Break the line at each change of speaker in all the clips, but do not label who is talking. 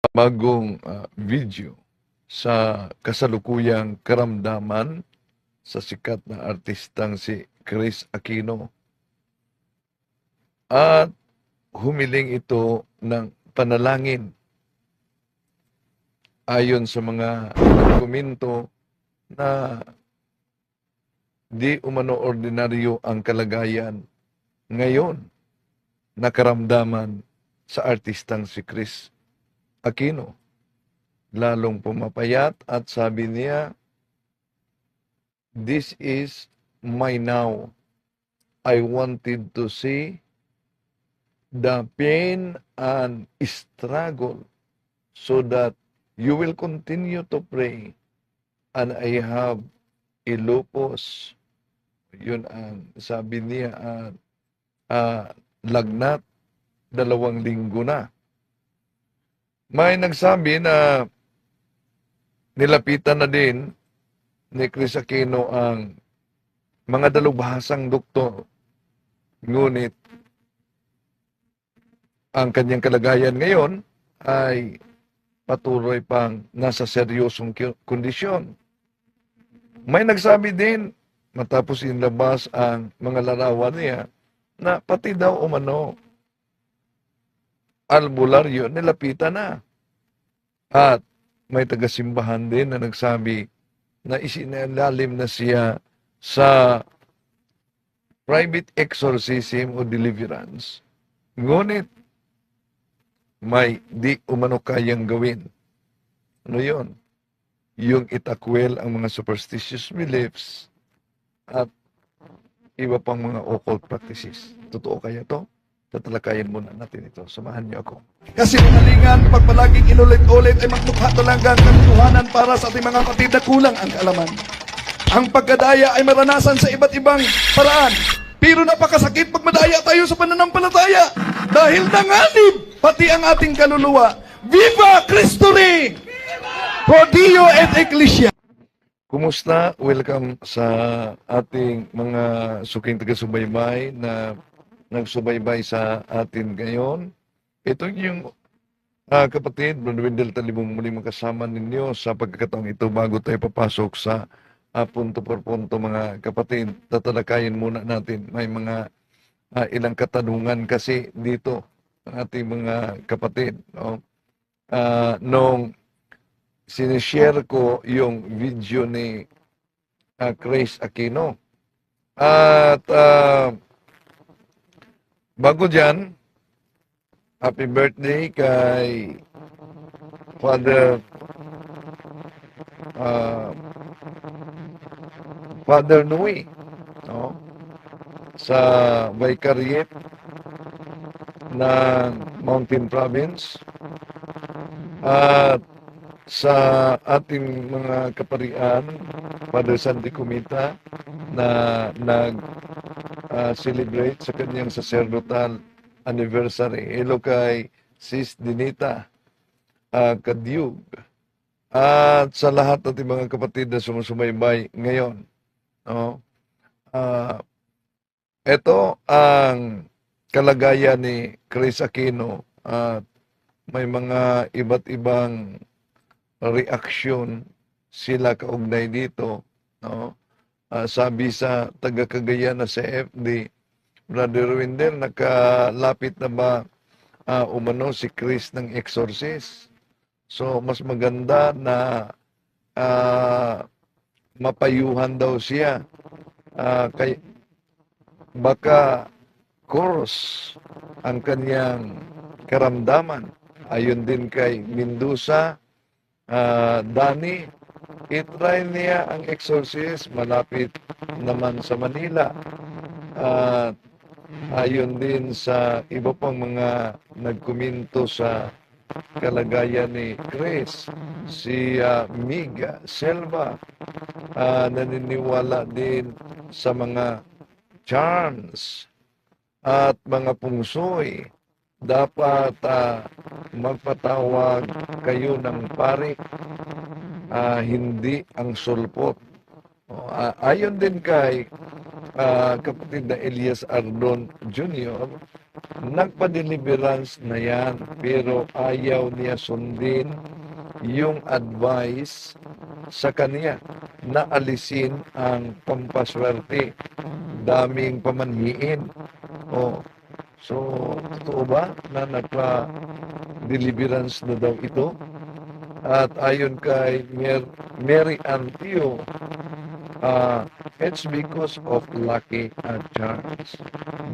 bagong video sa kasalukuyang karamdaman sa sikat na artistang si Chris Aquino. At humiling ito ng panalangin. Ayon sa mga dokumento na di umano ordinaryo ang kalagayan ngayon na karamdaman sa artistang si Chris Aquino. Lalong pumapayat at sabi niya, "This is my now. I wanted to see the pain and struggle so that you will continue to pray, and I have a lupus." Yun ang sabi niya at lagnat 2 linggo na. May nagsabi na nilapitan na din ni Chris Aquino ang mga dalubhasang doktor. Ngunit ang kanyang kalagayan ngayon ay patuloy pang nasa seryosong kondisyon. May nagsabi din matapos inilabas ang mga larawan niya na pati daw umano albularyo nilapitan na. At may tagasimbahan din na nagsabi na isinalalim na siya sa private exorcism o deliverance. Ngunit may di umano kayang gawin. Ano yun? Yung itakwil ang mga superstitious beliefs at iba pang mga occult practices. Totoo kaya to? Tatalakayin muna natin ito. Samahan niyo ako.
Kasi kalingan, pag palaging inulit-ulit ay magmukha talaga ang katotohanan para sa ating mga kapatid na kulang ang kaalaman. Ang pagkadaya ay maranasan sa iba't ibang paraan. Pero napakasakit pag madaya tayo sa pananampalataya. Dahil nanganib pati ang ating kaluluwa. Viva Cristo Rey! Pro Dio et Ecclesia!
Kumusta? Welcome sa ating mga suking taga-subaybay na nagsubaybay sa atin ngayon. Ito yung kapatid, Brother Wendell Talibong muli makasama ninyo sa pagkakataong ito bago tayo papasok sa punto por punto mga kapatid. Tatalakayin muna natin. May mga ilang katanungan kasi dito ang ating mga kapatid. No? Nung sinishare ko yung video ni Chris Aquino at bago dyan, happy birthday kay Father Nui, no? Sa Vicariate ng Mountain Province at sa ating mga kaparian, Father Sandy Comita na nag-celebrate sa kanyang sacerdotal anniversary. Hello kay Sis Dinita Kadyug at sa lahat ng ating mga kapatid na sumusubaybay ngayon. No? Ito ang kalagayan ni Chris Aquino at may mga iba't ibang reaksyon sila kaugnay dito. No? Sabi sa taga-Cagayan na sa FD, Brother Wendell, nakalapit na ba umano si Chris ng exorcist? So, mas maganda na mapayuhan daw siya. Baka course ang kanyang karamdaman. Ayon din kay Mendoza, Dani, itry niya ang exorcist, malapit naman sa Manila. Ayon din sa iba pang mga nagkomento sa kalagayan ni Chris, si Miga Selva, naniniwala din sa mga charms at mga pungsoy. Dapat magpatawag kayo ng parik, hindi ang sulpot. Ayon din kay kapatid na Elias Ardon Jr., nagpa-deliverance na yan, pero ayaw niya sundin yung advice sa kanya na alisin ang pampaswerte, daming pamanhiin. Oh, so, totoo ba na nagpa-deliverance na daw ito? At ayon kay Mary Antio, it's because of lucky charms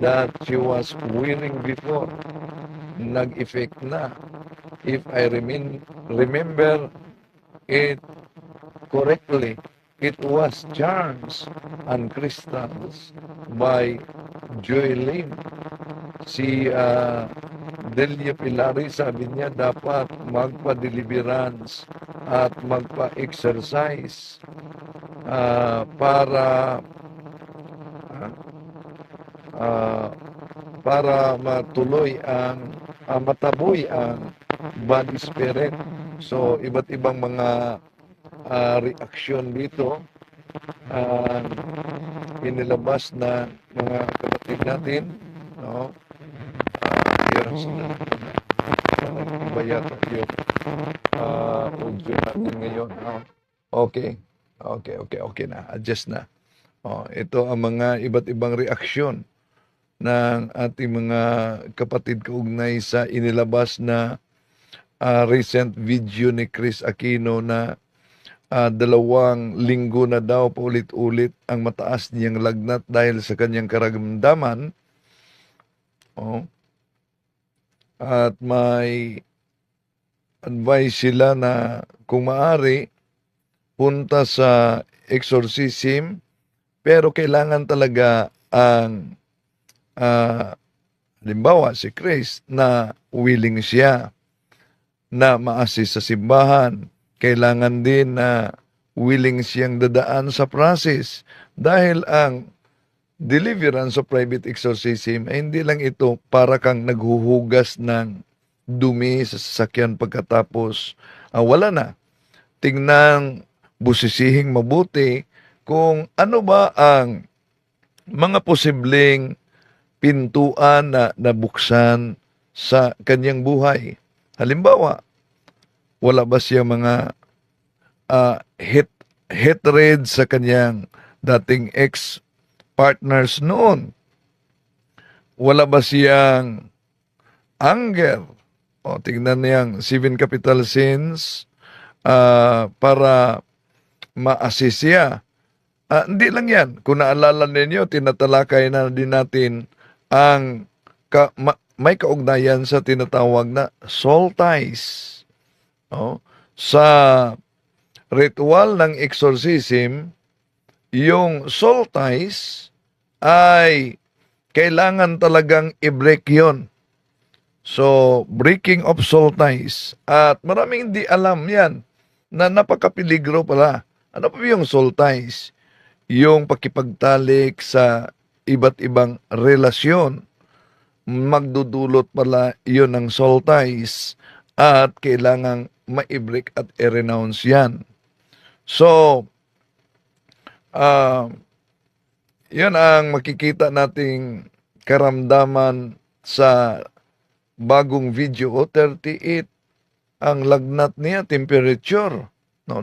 that she was winning before. Nag-effect na. If I remember it correctly, it was charms and crystals by Joylene. Si Delia Pilari, sabi niya dapat magpa-deliverance at magpa-exercise para ah, para matuloy ang mataboy ang bad spirit. So iba't ibang mga reaksyon dito ang inilabas na mga kapatid natin, no? Hirap sila. Iba yata yung audio natin ngayon. No? Okay. Okay na. Adjust na. Ito ang mga iba't ibang reaksyon ng ating mga kapatid kaugnay sa inilabas na recent video ni Chris Aquino na 2 linggo na daw paulit-ulit ang mataas niyang lagnat dahil sa kanyang karamdaman. At may advice sila na kung maaari, punta sa exorcism, pero kailangan talaga ang halimbawa si Chris na willing siya na ma-assist sa simbahan. Kailangan din na willing siyang dadaan sa process dahil ang deliverance of private exorcism ay hindi lang ito para kang naghuhugas ng dumi sa sasakyan pagkatapos wala na. Tingnan, busisihing mabuti kung ano ba ang mga posibleng pintuan na nabuksan sa kanyang buhay. Halimbawa, wala ba siya mga hatred sa kanyang dating ex-partners noon? Wala ba siyang anger? Tingnan niyang 7 capital sins para ma-assist siya. Hindi lang yan. Kung naalala ninyo, tinatalakay na din natin ang may kaugnayan sa tinatawag na soul ties. Sa ritual ng exorcism, yung soul ties ay kailangan talagang i-break yun. So, breaking of soul ties. At maraming hindi alam yan na napakapiligro pala. Ano pa yung soul ties? Yung pakipagtalik sa iba't ibang relasyon. Magdudulot pala yun ng soul ties at kailangang ma-break at i-renounce yan. So, yun ang makikita nating karamdaman sa bagong video. 38 ang lagnat niya, temperature. 2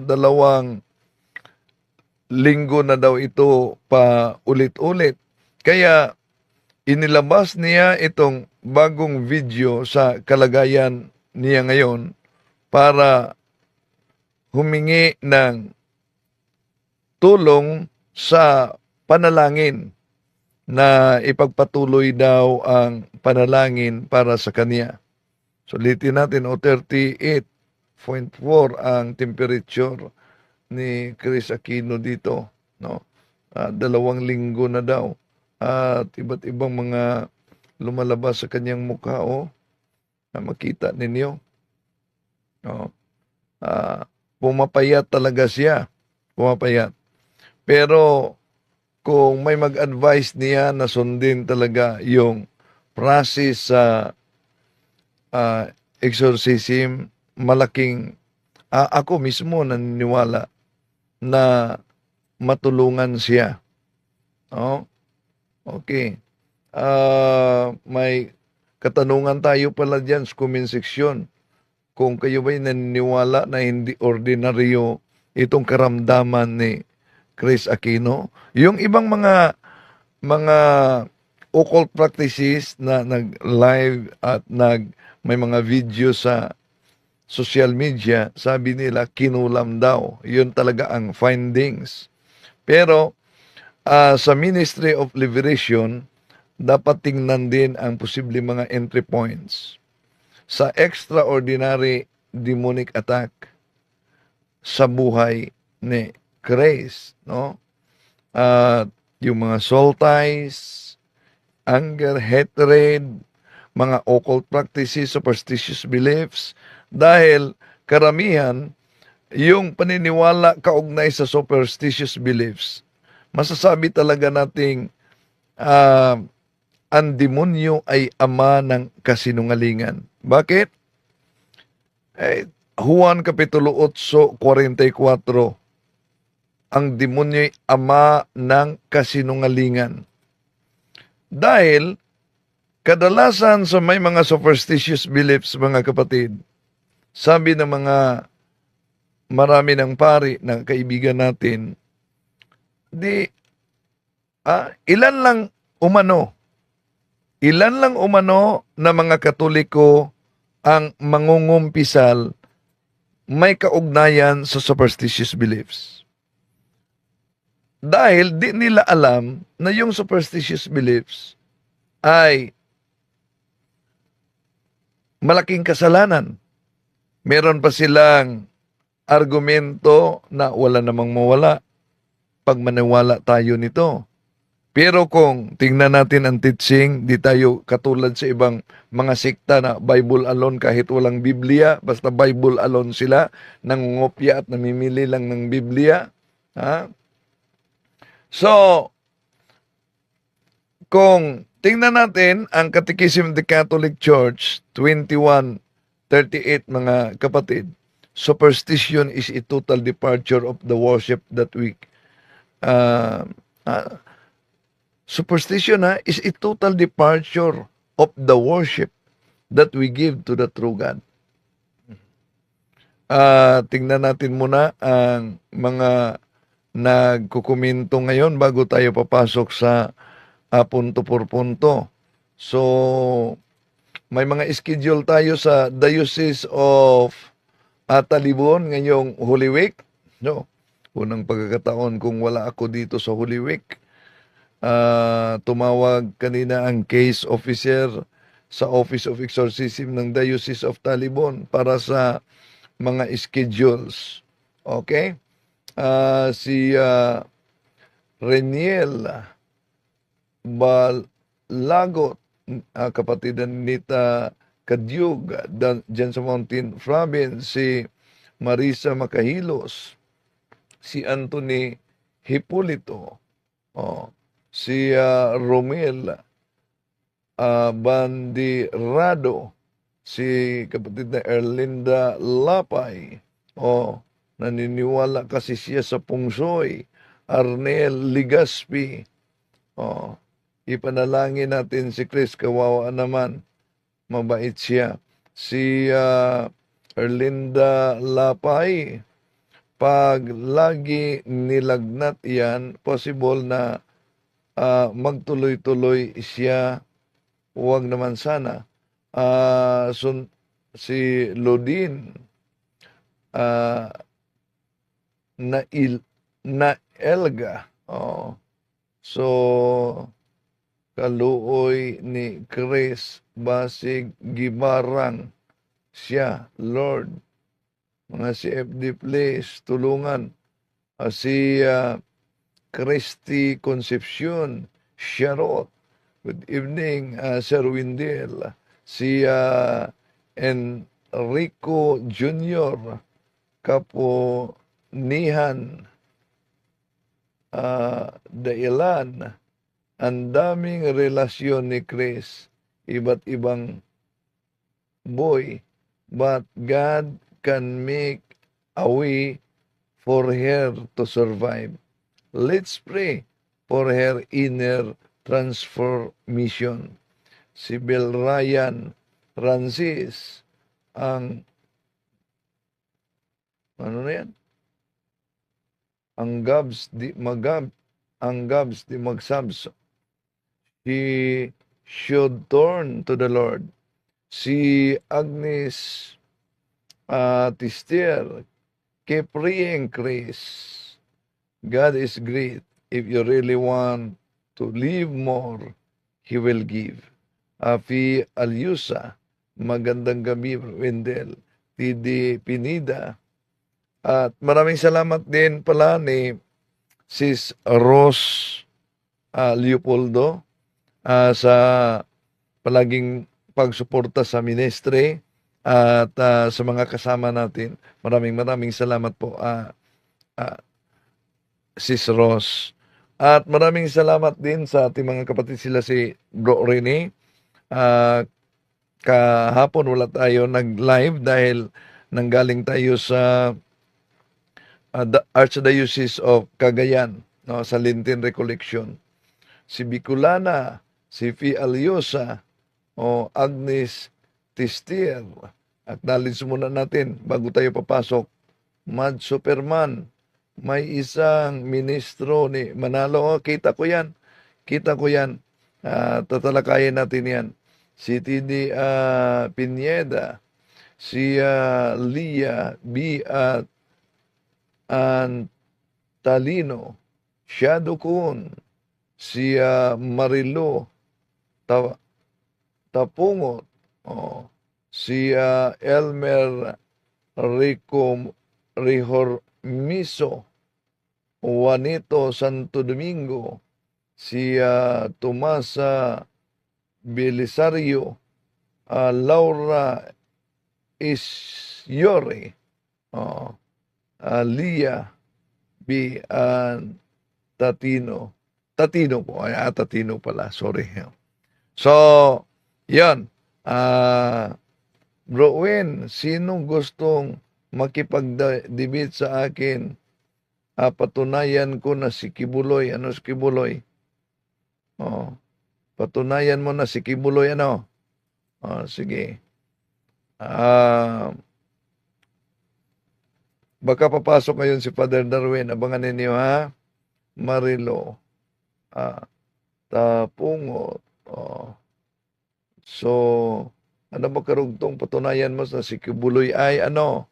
linggo na daw ito pa ulit-ulit. Kaya inilabas niya itong bagong video sa kalagayan niya ngayon para humingi ng tulong sa panalangin na ipagpatuloy daw ang panalangin para sa kanya. Sulitin natin, 38.4 ang temperature ni Chris Aquino dito. 2 linggo na daw. At iba't ibang mga lumalabas sa kanyang mukha. Na makita ninyo. Pumapayat talaga siya. Pumapayat. Pero kung may mag-advise niya na sundin talaga yung process sa exorcism, malaking ako mismo naniniwala na matulungan siya. Okay. May katanungan tayo pala dyan sa comment section. Kung kayo ba'y naniniwala na hindi ordinaryo itong karamdaman ni Chris Aquino. Yung ibang mga occult practices na nag-live at may mga video sa social media, sabi nila kinulam daw. Yun talaga ang findings. Pero sa Ministry of Liberation, dapat tingnan din ang posible mga entry points sa extraordinary demonic attack sa buhay ni Chris, no? At yung mga soul ties, anger, hatred, mga occult practices, superstitious beliefs, dahil karamihan yung paniniwala kaugnay sa superstitious beliefs, masasabi talaga nating ang demonyo ay ama ng kasinungalingan. Bakit? Juan Kapitulo 8:44, ang demonyo ay ama ng kasinungalingan. Dahil kadalasan sa may mga superstitious beliefs, mga kapatid, sabi ng mga marami ng pari na kaibigan natin, ilan lang umano na mga Katoliko ang mangungumpisal may kaugnayan sa superstitious beliefs. Dahil di nila alam na yung superstitious beliefs ay malaking kasalanan. Meron pa silang argumento na wala namang mawala pag maniwala tayo nito. Pero kung tingnan natin ang teaching, di tayo katulad sa ibang mga sekta na Bible alone kahit walang Biblia, basta Bible alone sila, nangungopya at namimili lang ng Biblia. Ha? So, kung tingnan natin ang Catechism of the Catholic Church, 21:38, mga kapatid, superstition is a total departure of the worship that we superstition is a total departure of the worship that we give to the true God. Tingnan natin muna ang mga nagkukomento ngayon bago tayo papasok sa punto por punto. So, may mga schedule tayo sa Diocese of Talibon ngayong Holy Week. No? Unang pagkakataon kung wala ako dito sa Holy Week. Tumawag kanina ang case officer sa Office of Exorcism ng Diocese of Talibon para sa mga schedules. Okay? Si Reniel Balagot, kapatid Nita Kadyug, dyan sa Mountain Province, si Marisa Makahilos, si Anthony Hipolito, si Romel Bandirado, si kapatid na Erlinda Lapay, naniniwala kasi siya sa pungsoy. Arnel Ligaspi, ipanalangin natin si Chris, kawawa naman, mabait siya. Si Erlinda Lapay, pag lagi nilagnat yan, possible na magtuloy-tuloy siya, huwag naman sana. Si Lodin na Elga, so kaluoy ni Chris basig gibarang siya, Lord. Mga CFD, please tulungan. Si Christy Concepcion Sharot, good evening, Sir Windel. Si Enrico Jr. Kaponihan, Dailan. Ang daming relasyon ni Chris, iba't ibang boy, but God can make a way for her to survive. Let's pray for her inner transformation. si Bel Ryan Francis, ang ano na yan? Ang Gabs di Magsabs. He should turn to the Lord. Si Agnes Tistier, keep praying, Chris. God is great. If you really want to live more, He will give. Afi Alyusa, magandang gabi, Wendell. Tidi Pinida. At maraming salamat din pala ni Sis Rose Leopoldo sa palaging pagsuporta sa ministry at sa mga kasama natin. Maraming salamat po, Sis Rose. At maraming salamat din sa ating mga kapatid, sila si Bro Rene. Kahapon wala tayo nag-live dahil nanggaling tayo sa the Archdiocese of Cagayan, no, sa Lenten Recollection. Si Bicolana, si Fi Aliosa, o Agnes Tistier. Acknowledge muna natin bago tayo papasok. Mad Superman, may isang ministro ni Manalo. Kita ko yan. Tatalakayin natin yan. Si Tidi Pineda, si Lia B. Talino, Shadow Kun, si Marilo Tapungot, si Elmer Rihormiso, Juanito Santo Domingo, si Tomasa Belisario, Laura Isyore, Lia B. Tatino po. Tatino pala. Sorry. So, yan. Bro Win, sinong gustong makipag-debate sa akin? Patunayan ko na si Kibuloy. Ano si Kibuloy? Patunayan mo na si Kibuloy. Ano? Sige. Baka papasok ngayon si Father Darwin. Abangan ninyo, ha? Marilo. Tapungot. So, ano ba karugtong patunayan mo sa si Kibuloy ay ano?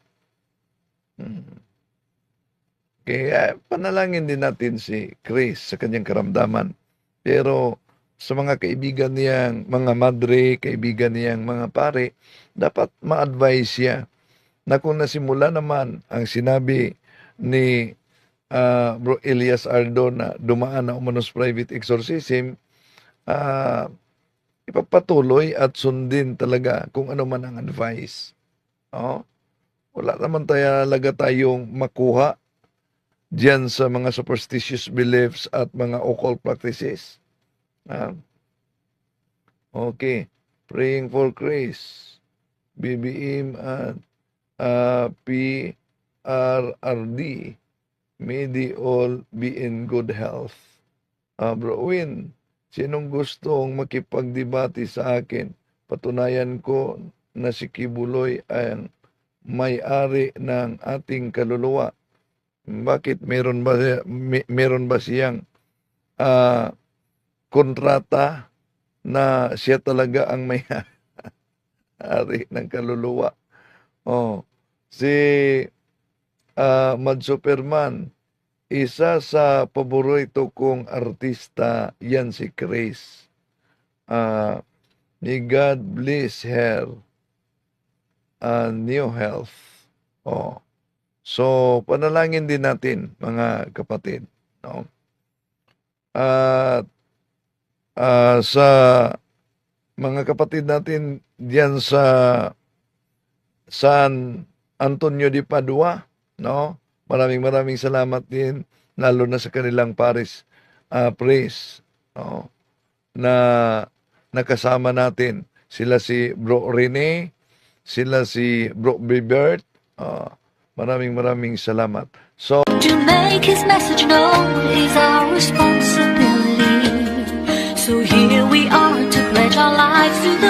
Kaya panalangin din natin si Chris sa kanyang karamdaman. Pero sa mga kaibigan niyang mga madre, kaibigan niyang mga pare, dapat ma-advise siya na kung nasimula naman ang sinabi ni Bro Elias Ardo na dumaan na umanos private exorcism, ipapatuloy at sundin talaga kung ano man ang advice. Wala naman talaga tayong makuha diyan sa mga superstitious beliefs at mga occult practices. Okay. Praying for Chris. BBM at PRRD. May they all be in good health. Bro Win, sinong gustong makipagdebate sa akin? Patunayan ko na si Kibuloy ang may-ari ng ating kaluluwa. Bakit meron ba siyang kontrata na siya talaga ang may-ari ng kaluluwa? Si Mad Superman, isa sa paborito kong artista, yan si Chris. May God bless her new health. So, panalangin din natin, mga kapatid. At sa mga kapatid natin diyan sa San Antonio de Padua, maraming salamat din, lalo na sa kanilang Paris praise, na nakasama natin. Sila si Bro Rene, sila si Bro Bibert, maraming salamat. So,
To make his message known is our responsibility. So here we are to play stretch our lives to the